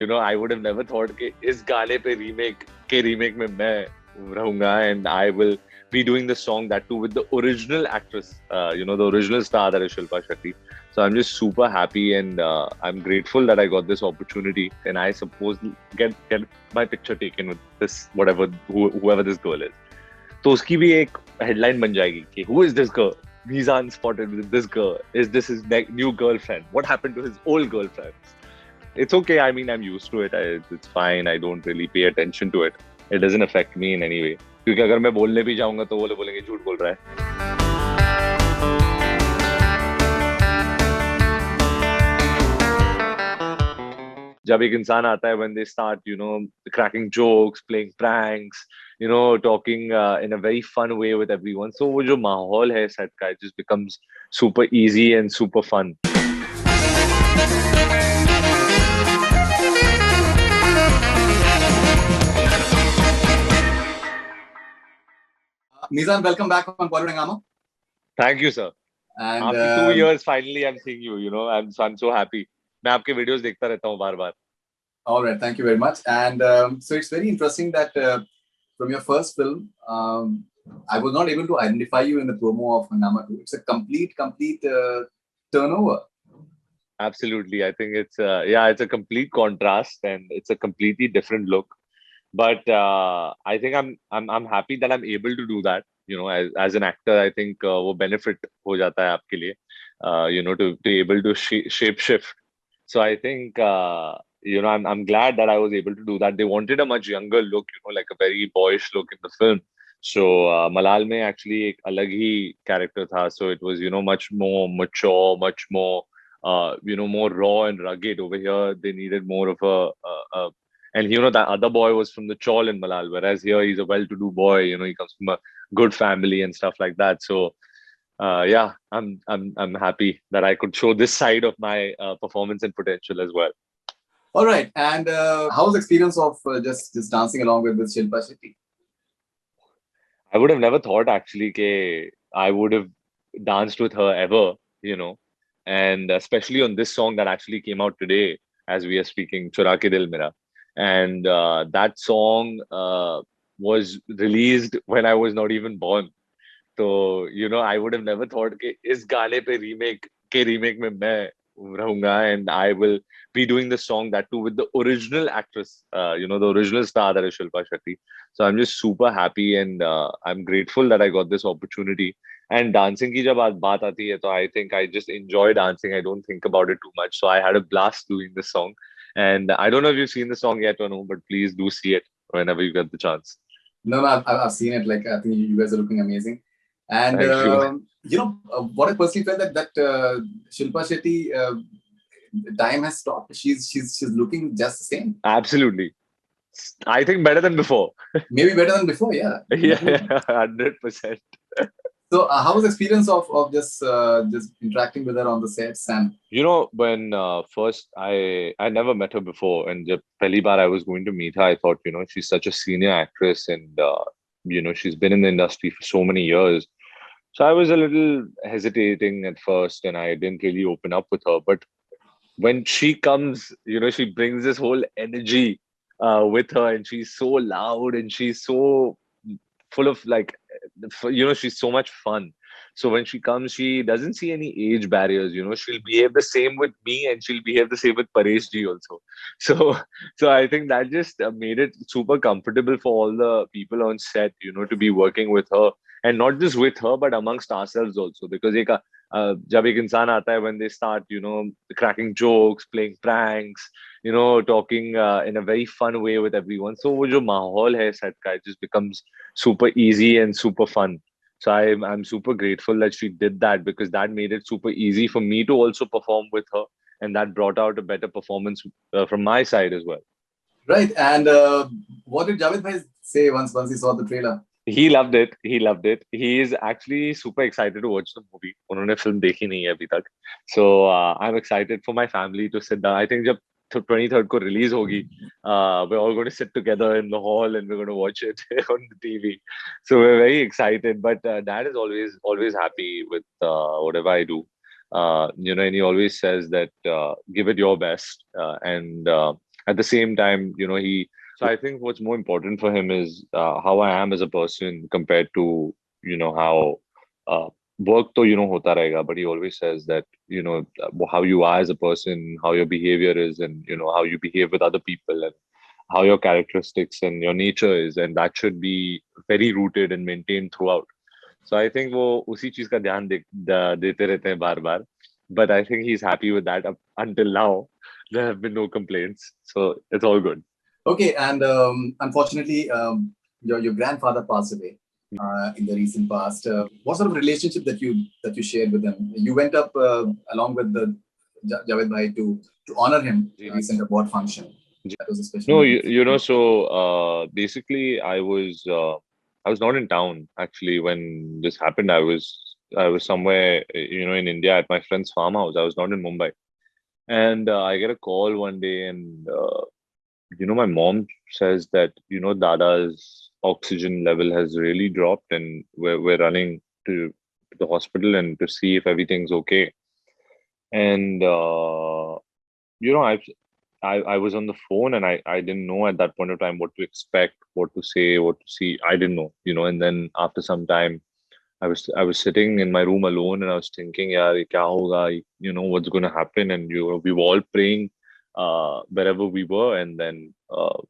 I would have never thought कि इस गाने पे रीमेक में मैं रहूंगा, and I will be doing the song that too with the original actress, the original star that is Shilpa Shetty. So I'm just super happy, and I'm grateful that I got this opportunity, and I suppose get my picture taken with this whoever this girl is. तो उसकी भी एक headline बन जाएगी कि who is this girl? Mizan spotted with this girl. Is this his new girlfriend? What happened to his old girlfriend? It's okay. I mean, I'm used to it. It's fine. I don't really pay attention to it. It doesn't affect me in any way. क्योंकि अगर मैं बोलने भी जाऊंगा तो वो लोग बोलेंगे झूठ बोल रहा है. जब एक इंसान आता है, when they start, cracking jokes, playing pranks, talking in a very fun way with everyone. So वो जो माहौल है set का, it just becomes super easy and super fun. Mizan, welcome back on Bollywood Hungama. Thank you, sir. And after 2 years, finally, I'm seeing you. I'm so happy. मैं आपके videos देखता रहता हूँ बार-बार. All right, thank you very much. And so it's very interesting that from your first film, I was not able to identify you in the promo of Hungama 2. It's a complete turnover. Absolutely, I think it's it's a complete contrast and it's a completely different look. But I think I'm happy that I'm able to do that. As an actor, I think वो benefit हो जाता है आपके लिए. To be able to shape shift. So I think I'm glad that I was able to do that. They wanted a much younger look, like a very boyish look in the film. So Malal में actually एक अलग ही character था. So it was much more mature, much more more raw and rugged. Over here, they needed more of a and that other boy was from the Chawl in Malal, whereas here he's a well-to-do boy. He comes from a good family and stuff like that. So I'm happy that I could show this side of my performance and potential as well. All right, and how was the experience of just dancing along with Shilpa Shetty? I would have never thought actually that I would have danced with her ever, and especially on this song that actually came out today as we are speaking, Chura Ke Dil Mera. And that song was released when I was not even born. So, I would have never thought that इस गाने पे remake में मैं रहूंगा, and I will be doing the song that too with the original actress, the original star that is Shilpa Shetty. So I'm just super happy, and I'm grateful that I got this opportunity. And dancing की जब बात आती है, तो I think I just enjoy dancing. I don't think about it too much. So I had a blast doing this song. And I don't know if you've seen the song yet or no, but please do see it whenever you get the chance. No, I've seen it. Like, I think you guys are looking amazing. And what I personally felt that Shilpa Shetty time has stopped. She's looking just the same. Absolutely, I think better than before. Maybe better than before, yeah. Yeah, 100%. So how was the experience of just interacting with her on the sets? And when first I never met her before, and the pehli baar I was going to meet her, I thought she's such a senior actress, and she's been in the industry for so many years. So I was a little hesitating at first, and I didn't really open up with her. But when she comes, she brings this whole energy with her, and she's so loud, and she's so full of she's so much fun. So when she comes, she doesn't see any age barriers. She'll behave the same with me, and she'll behave the same with Paresh ji also. So I think that just made it super comfortable for all the people on set, to be working with her, and not just with her, but amongst ourselves also. Because जब एक इंसान आता है, when they start, cracking jokes, playing pranks, talking in a very fun way with everyone. So वो जो माहौल है set का, it just becomes super easy and super fun. So I'm super grateful that she did that, because that made it super easy for me to also perform with her, and that brought out a better performance from my side as well. Right. And what did Javed bhai say once he saw the trailer? He loved it. He is actually super excited to watch the movie. उन्होंने film देखी नहीं है अभी तक. So I'm excited for my family to sit down. I think जब 23rd को release होगी, we're all going to sit together in the hall, and we're going to watch it on the TV. So we're very excited. But Dad is always happy with whatever I do. And he always says that give it your best. And at the same time, he. So I think what's more important for him is how I am as a person compared to how uh, work to hota rahega. But he always says that how you are as a person, how your behavior is, and how you behave with other people, and how your characteristics and your nature is, and that should be very rooted and maintained throughout. So I think वो उसी चीज का ध्यान देते रहते हैं बार बार. But I think he's happy with that until now. There have been no complaints, so it's all good. Okay, and unfortunately, your grandfather passed away in the recent past. What sort of relationship that you shared with him? You went up along with the Javed Bhai to honor him at a recent award function. That was a special. No, so basically, I was not in town actually when this happened. I was somewhere in India at my friend's farmhouse. I was not in Mumbai, and I get a call one day, and my mom says that Dada's oxygen level has really dropped, and we're running to the hospital and to see if everything's okay. And I was on the phone, and I didn't know at that point of time what to expect, what to say, what to see. I didn't know, and then after some time, I was sitting in my room alone, and I was thinking, yaar, ye kya hoga? What's going to happen? And we were all praying wherever we were, and then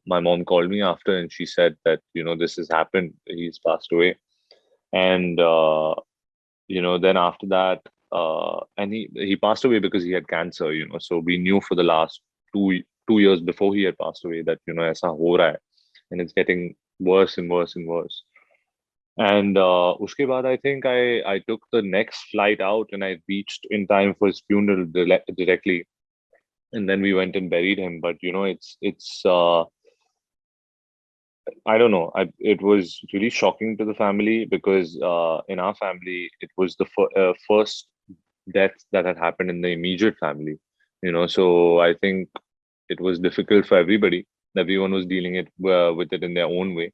my mom called me after, and she said that this has happened. He's passed away, and then after that, and he passed away because he had cancer. So we knew for the last two years before he had passed away that ऐसा हो रहा है, and it's getting worse and worse and worse. And uske baad, I think I took the next flight out, and I reached in time for his funeral directly, and then we went and buried him. But it's I don't know. It was really shocking to the family because in our family it was the first death that had happened in the immediate family. So I think it was difficult for everybody. Everyone was dealing with it in their own way,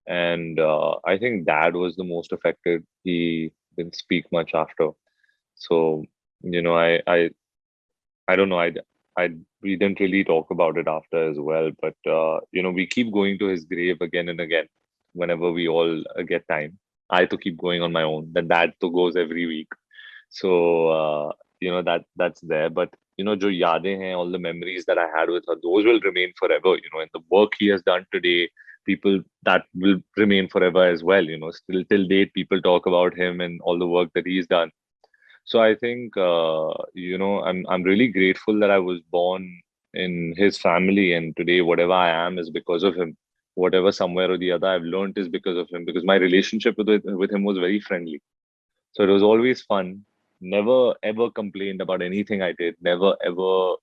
and I think Dad was the most affected. He didn't speak much after. So I don't know. I we didn't really talk about it after as well, but we keep going to his grave again and again whenever we all get time. I to keep going on my own. Then Dad to goes every week. So that's there. But jo yadein hain, all the memories that I had with her, those will remain forever. And the work he has done today, people that will remain forever as well. Still till date, people talk about him and all the work that he's done. So I think I'm really grateful that I was born in his family, and today whatever I am is because of him. Whatever somewhere or the other I've learned is because of him. Because my relationship with him was very friendly, so it was always fun. Never ever complained about anything I did. Never ever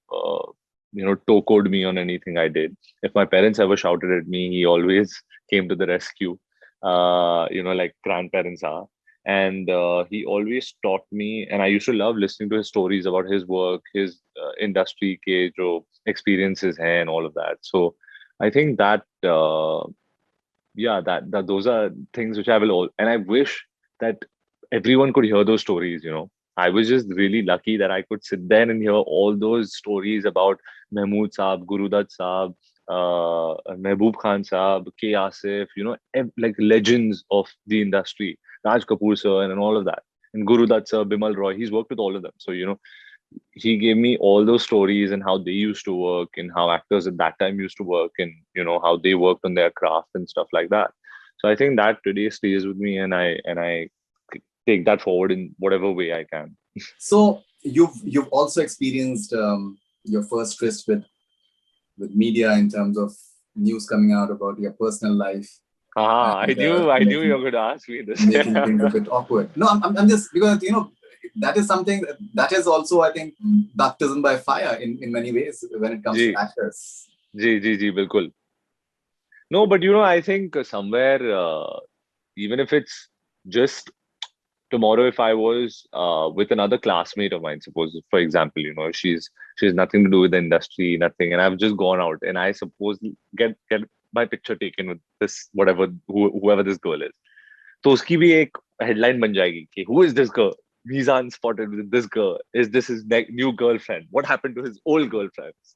tokoed me on anything I did. If my parents ever shouted at me, he always came to the rescue. Like grandparents are, and he always taught me, and I used to love listening to his stories about his work, his industry ke jo experiences hai and all of that. So I think that yeah, that those are things which I will all, and I wish that everyone could hear those stories. I was just really lucky that I could sit there and hear all those stories about Mahmood Saab, Guru Dutt Saab, Mehboob Khan Saab, K. Asif, like legends of the industry, Raj Kapoor sir, and all of that. And Guru Dutt sir, Bimal Roy, he's worked with all of them. So, he gave me all those stories and how they used to work and how actors at that time used to work, and, how they worked on their craft and stuff like that. So I think that today stays with me, and I take that forward in whatever way I can. So you've also experienced your first tryst with media in terms of news coming out about your personal life. I knew you were going to ask me this. Making things a bit awkward. No, I'm just, because that is something that is also, I think, baptism by fire in many ways when it comes to actors. Ji, bilkul. No, but I think somewhere, even if it's just tomorrow, if I was with another classmate of mine, suppose, for example, she's nothing to do with the industry, nothing, and I've just gone out and I suppose get my picture taken with this, whoever this girl is. तो उसकी भी एक headline बन जाएगी कि who is this girl? Mizan spotted with this girl. Is this his new girlfriend? What happened to his old girlfriends?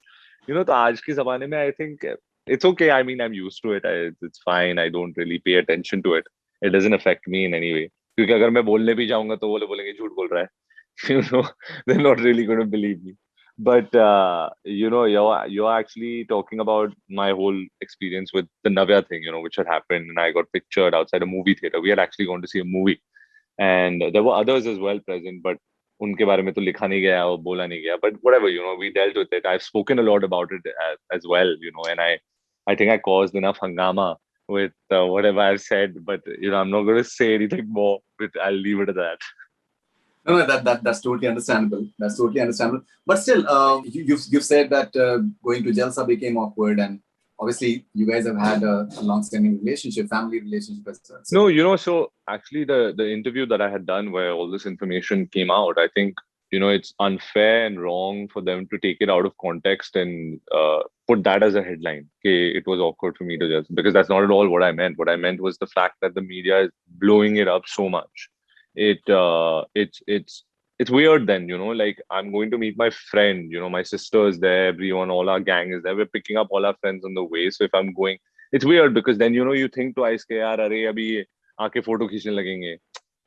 तो आज के जमाने में I think it's okay. I mean, I'm used to it. It's fine. I don't really pay attention to it. It doesn't affect me in any way. क्योंकि अगर मैं बोलने भी जाऊंगा तो वो लोग बोलेंगे झूठ बोल रहा है. They're not really going to believe me. But you're actually talking about my whole experience with the Navya thing, which had happened, and I got pictured outside a movie theater. We had actually gone to see a movie, and there were others as well present, but उनके बारे में तो लिखा नहीं गया और बोला नहीं गया. But whatever, we dealt with it. I've spoken a lot about it as well, and I think I caused enough hangama with whatever I've said. But I'm not going to say anything more. But I'll leave it at that. No, that's totally understandable. That's totally understandable. But still, you've said that going to Jalsa became awkward, and obviously you guys have had a long-standing relationship, family relationship as well. So. No, so actually the interview that I had done where all this information came out, I think it's unfair and wrong for them to take it out of context and put that as a headline. Okay, it was awkward for me to just, because that's not at all what I meant. What I meant was the fact that the media is blowing it up so much. It's weird then, like I'm going to meet my friend, my sister is there, everyone, all our gang is there. We're picking up all our friends on the way. So if I'm going, it's weird because then, you think twice, ke yaar, arey, abhi aake photo kheenchne lagenge.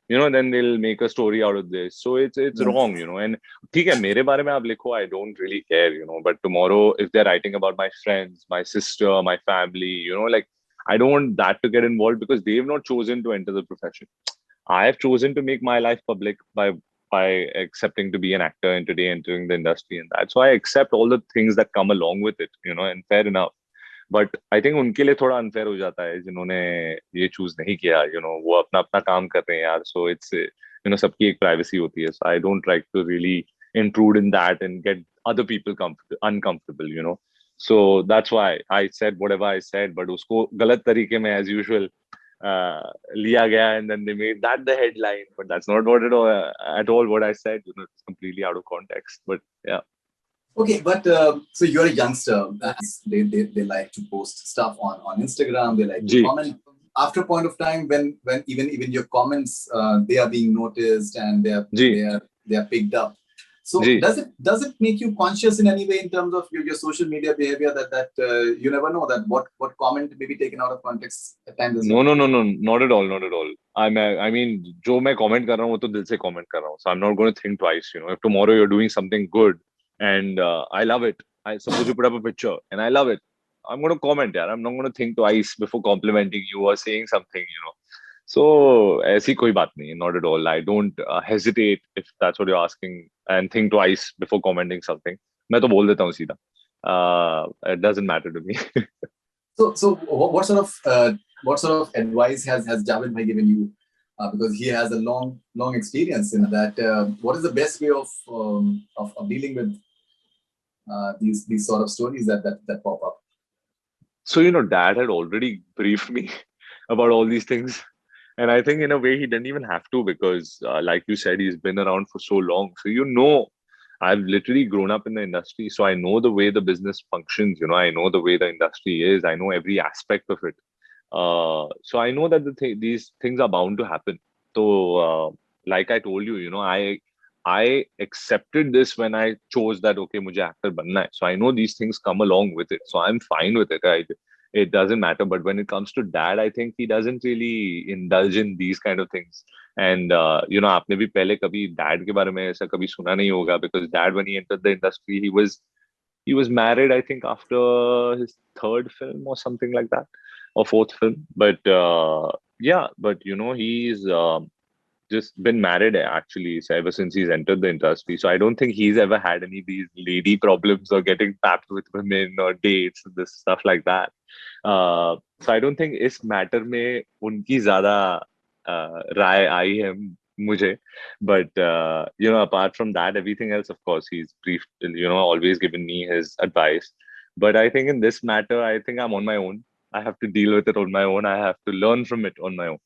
Then they'll make a story out of this. So it's wrong, and theek hai, mere bare mein aap likho, I don't really care, but tomorrow if they're writing about my friends, my sister, my family, like I don't want that to get involved because they've not chosen to enter the profession. I have chosen to make my life public by accepting to be an actor and today entering the industry and that. So I accept all the things that come along with it, and fair enough. But I think उनके लिए थोड़ा unfair हो जाता है जिन्होंने ये choose नहीं किया, वो अपना अपना काम कर रहे हैं यार. So it's सबकी एक privacy होती है. So I don't like to really intrude in that and get other people uncomfortable. So that's why I said whatever I said, but उसको गलत तरीके में as usual लिया गया, and then they made that the headline, but that's not what at all what I said. It's completely out of context. But yeah. Okay, but so you're a youngster. They like to post stuff on Instagram. They like to comment. After a point of time, when even your comments they are being noticed and they are picked up. So does it make you conscious in any way in terms of your social media behavior that you never know that what comment may be taken out of context at times? No, not at all, not at all. I mean, जो मैं comment कर रहा हूँ वो तो दिल से comment कर रहा हूँ. So I'm not going to think twice. If tomorrow you're doing something good and I love it, I suppose you put up a picture and I love it, I'm going to comment. I'm not going to think twice before complimenting you or saying something. So ऐसी कोई बात नहीं, not at all. I don't hesitate if that's what you're asking and think twice before commenting something. मैं तो बोल देता हूँ सीधा. It doesn't matter to me. So what sort of advice has Javed bhai given you? Because he has a long experience in that. What is the best way of dealing with these sort of stories that pop up? So Dad had already briefed me about all these things. And I think in a way he didn't even have to because like you said, he's been around for so long. So I've literally grown up in the industry. So I know the way the business functions, I know the way the industry is. I know every aspect of it. So I know that these things are bound to happen. So like I told you, I accepted this when I chose that, okay, mujhe actor banna hai. So I know these things come along with it. So I'm fine with it. It doesn't matter. But when it comes to Dad, I think he doesn't really indulge in these kind of things. And आपने भी पहले कभी Dad के बारे में ऐसा कभी सुना नहीं होगा because Dad, when he entered the industry, he was married, I think, after his third film or something like that, or fourth film. But he's just been married actually ever since he's entered the industry. So I don't think he's ever had any of these lady problems or getting tapped with women or dates and this stuff like that. So I don't think इस matter में उनकी ज़्यादा राय आई है मुझे. But apart from that, everything else, of course, he's briefed, always given me his advice. But I think in this matter, I think I'm on my own. I have to deal with it on my own. I have to learn from it on my own.